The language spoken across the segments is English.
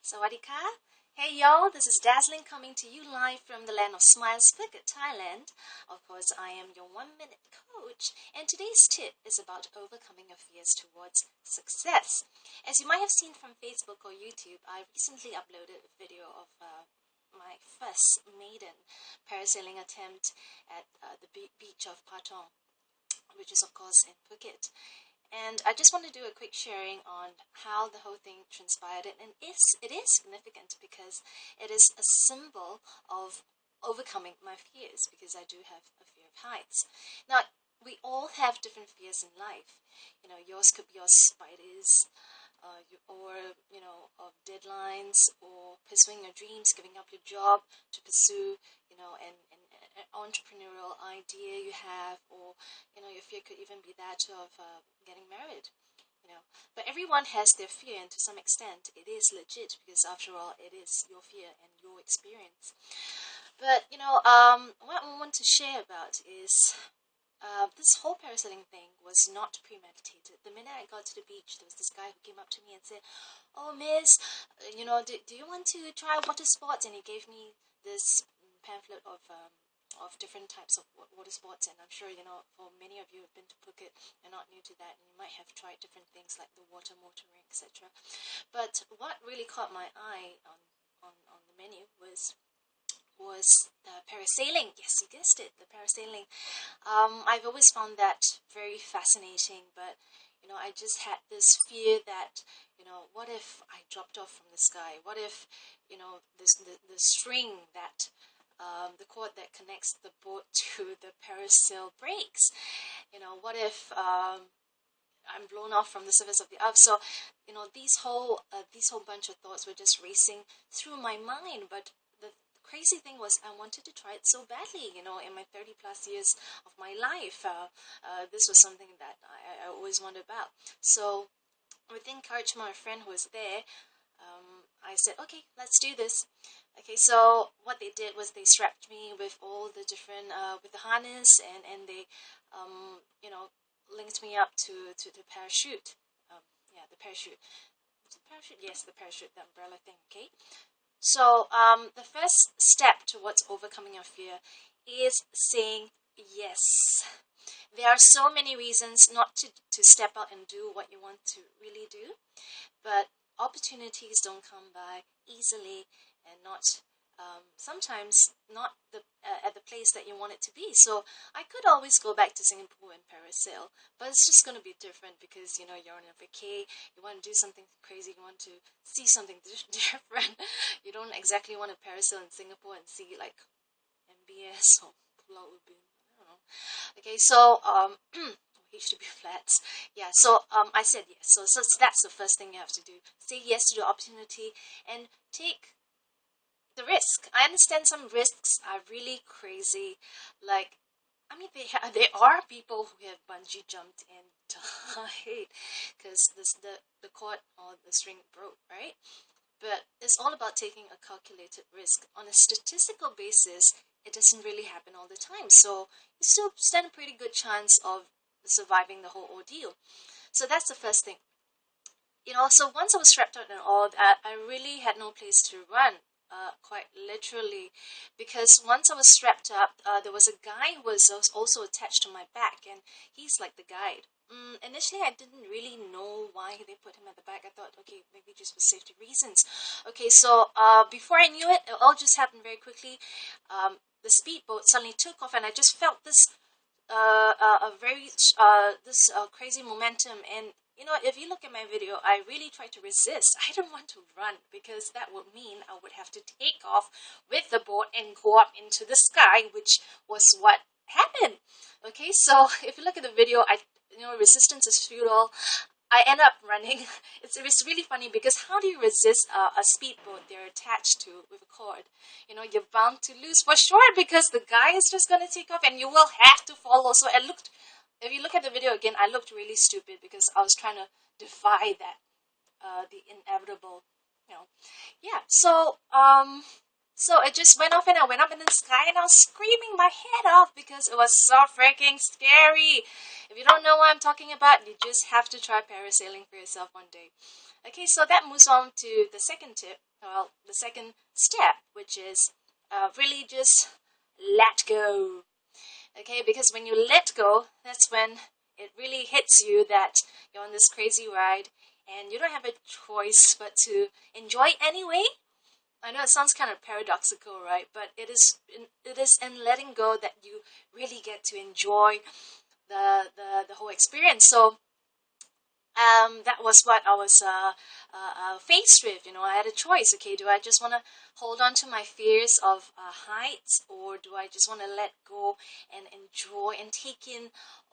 Sawadika. Hey y'all, this is Dazzling coming to you live from the land of smiles, Phuket, Thailand. Of course, I am your 1-minute coach, and today's tip is about overcoming your fears towards success. As you might have seen from Facebook or YouTube, I recently uploaded a video of my first maiden parasailing attempt at the beach of Patong, which is of course in Phuket. And I just want to do a quick sharing on how the whole thing transpired. And it is significant because it is a symbol of overcoming my fears, because I do have a fear of heights. Now, we all have different fears in life. You know, yours could be your spiders, of deadlines, or pursuing your dreams, giving up your job to pursue, an entrepreneurial idea you have, or, your fear could even be that of getting married, But everyone has their fear, and to some extent, it is legit, because after all, it is your fear and your experience. But, what I want to share about is this whole parasailing thing was not premeditated. The minute I got to the beach, there was this guy who came up to me and said, "Oh, miss, do you want to try water sports?" And he gave me this pamphlet of different types of water sports. And I'm sure, for many of you who have been to Phuket, you're not new to that, and you might have tried different things like the water motoring, etc. But what really caught my eye on the menu was the parasailing. Yes, you guessed it, the parasailing. I've always found that very fascinating, but I just had this fear that what if I dropped off from the sky? What if the string that the cord that connects the boat to the parasail breaks? What if I'm blown off from the surface of the earth? So these whole bunch of thoughts were just racing through my mind. But the crazy thing was, I wanted to try it so badly. In my 30 plus years of my life, this was something that I always wondered about. So with the encouragement of a friend who was there, I said, okay, let's do this. Okay, so what they did was they strapped me with all the different, with the harness, and they, linked me up to the parachute. The parachute. Was it parachute? Yes, the parachute, the umbrella thing, okay? So, the first step towards overcoming your fear is saying yes. There are so many reasons not to step out and do what you want to really do, but opportunities don't come by easily, and sometimes not at the place that you want it to be. So I could always go back to Singapore and parasail, but it's just going to be different, because you're on a vacay, you want to do something crazy, you want to see something different. You don't exactly want to parasail in Singapore and see like MBS or Pulau Ubin. I don't know. Okay, so HDB flats. Yeah, so I said yes. So that's the first thing you have to do. Say yes to the opportunity and take the risk. I understand some risks are really crazy. Like, I mean, there are people who have bungee jumped and died because the cord or the string broke, right? But it's all about taking a calculated risk. On a statistical basis, it doesn't really happen all the time. So you still stand a pretty good chance of surviving the whole ordeal. So that's the first thing. So once I was strapped out and all that, I really had no place to run. Quite literally, because once I was strapped up, there was a guy who was also attached to my back, and he's like the guide. Initially, I didn't really know why they put him at the back. I thought, okay, maybe just for safety reasons. Okay, so before I knew it all just happened very quickly. The speedboat suddenly took off, and I just felt this crazy momentum. And if you look at my video, I really tried to resist. I didn't want to run, because that would mean I would have to take off with the boat and go up into the sky, which was what happened. Okay, so if you look at the video, resistance is futile. I end up running. It's really funny, because how do you resist a speedboat they're attached to with a cord? You're bound to lose for sure, because the guy is just going to take off and you will have to follow. So if you look at the video again, I looked really stupid, because I was trying to defy that, the inevitable, Yeah, so it just went off, and I went up in the sky, and I was screaming my head off, because it was so freaking scary. If you don't know what I'm talking about, you just have to try parasailing for yourself one day. Okay, so that moves on to the second tip, well, the second step, which is really just let go. Okay, because when you let go, that's when it really hits you that you're on this crazy ride and you don't have a choice but to enjoy anyway. I know it sounds kind of paradoxical, right? But it is in letting go that you really get to enjoy the whole experience. So that was what I was faced with. I had a choice. Okay, do I just want to hold on to my fears of heights, or do I just want to let go and enjoy and take in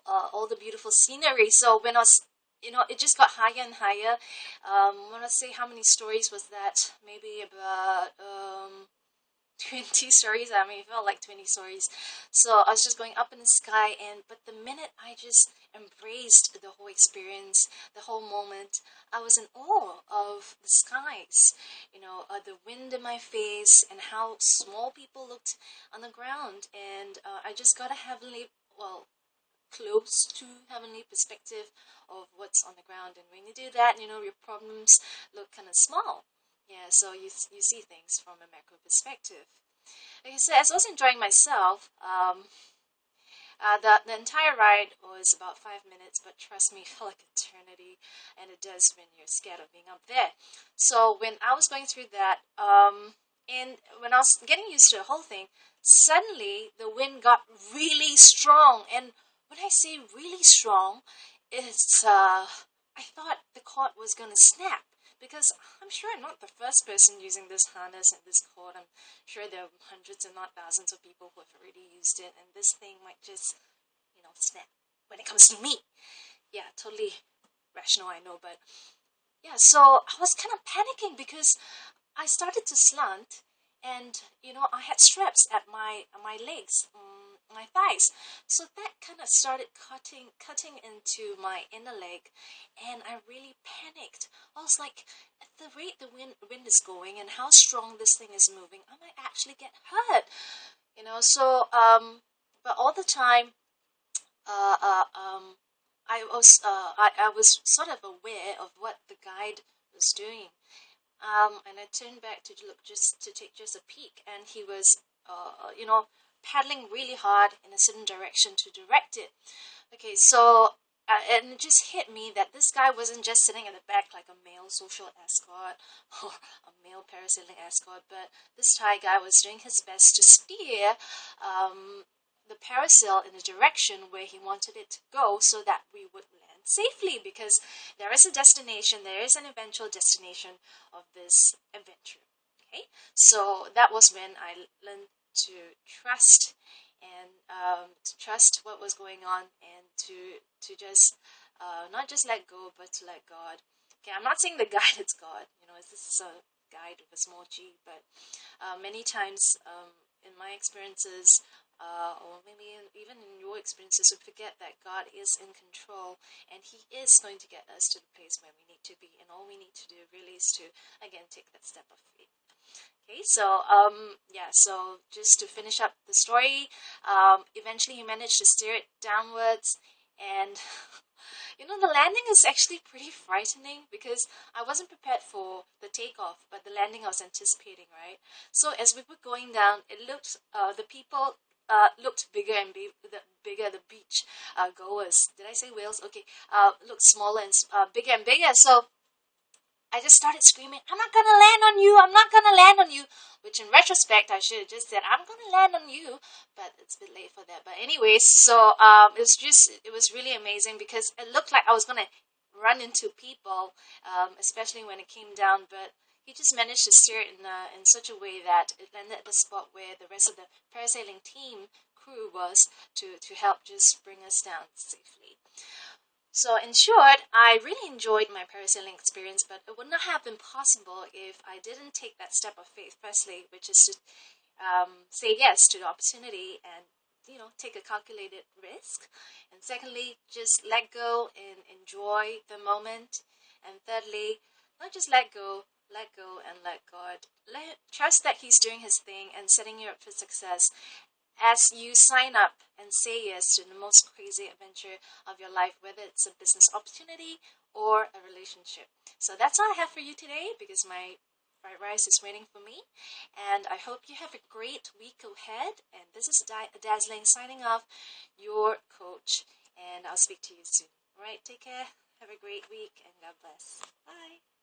all the beautiful scenery? So when I was, it just got higher and higher. When I say how many stories was that, maybe about 20 stories. I mean, it felt like 20 stories. So I was just going up in the sky, but the minute I just embraced the whole experience, the whole moment, I was in awe of the skies, the wind in my face, and how small people looked on the ground. And I just got a heavenly, well, close to heavenly perspective of what's on the ground. And when you do that, your problems look kind of small. Yeah, so you see things from a macro perspective. Like I said, as I was enjoying myself, the entire ride was about 5 minutes, but trust me, it felt like eternity, and it does when you're scared of being up there. So when I was going through that, and when I was getting used to the whole thing, suddenly the wind got really strong, and when I say really strong, it's I thought the cord was gonna snap, because I'm sure I'm not the first person using this harness and this cord. I'm sure there are hundreds and not thousands of people who have already used it, and this thing might just, snap when it comes to me. Yeah, totally rational, I know, but yeah, so I was kind of panicking because I started to slant, and I had straps at my legs, my thighs, so that kind of started cutting into my inner leg, and I really panicked. I was like, at the rate the wind is going and how strong this thing is moving, I might actually get hurt. So but all the time, uh, uh, um, I was sort of aware of what the guide was doing. And I turned back to look, just to take just a peek, and he was, paddling really hard in a certain direction to direct it. Okay, so and it just hit me that this guy wasn't just sitting in the back like a male social escort or a male parasailing escort, but this Thai guy was doing his best to steer the parasail in the direction where he wanted it to go, so that we would land safely, because there is a destination, there is an eventual destination of this adventure. Okay, so that was when I learned to trust, and to trust what was going on, and to just not just let go, but to let God. Okay, I'm not saying the guide is God. This is a guide with a small g, but many times in my experiences, or maybe even in your experiences, we forget that God is in control, and He is going to get us to the place where we need to be, and all we need to do really is to, again, take that step of faith. Okay, so yeah, so just to finish up the story, eventually he managed to steer it downwards, and the landing is actually pretty frightening, because I wasn't prepared for the takeoff, but the landing I was anticipating, right? So as we were going down, it looked, the people looked bigger and bigger. The beach goers, did I say whales? Okay, looked smaller and bigger and bigger. So I just started screaming, "I'm not gonna land on you! I'm not gonna land on you!" Which, in retrospect, I should have just said, "I'm gonna land on you," but it's a bit late for that. But anyways, so it was really amazing, because it looked like I was gonna run into people, especially when it came down. But he just managed to steer it in such a way that it landed at the spot where the rest of the parasailing team crew was, to help just bring us down safely. So in short, I really enjoyed my parasailing experience, but it would not have been possible if I didn't take that step of faith, firstly, which is to say yes to the opportunity, and take a calculated risk, and secondly, just let go and enjoy the moment, and thirdly, not just let go and let God. Trust that He's doing His thing and setting you up for success as you sign up and say yes to the most crazy adventure of your life, whether it's a business opportunity or a relationship. So that's all I have for you today, because my fried rice is waiting for me. And I hope you have a great week ahead. And this is Dazzling signing off, your coach. And I'll speak to you soon. All right, take care. Have a great week, and God bless. Bye.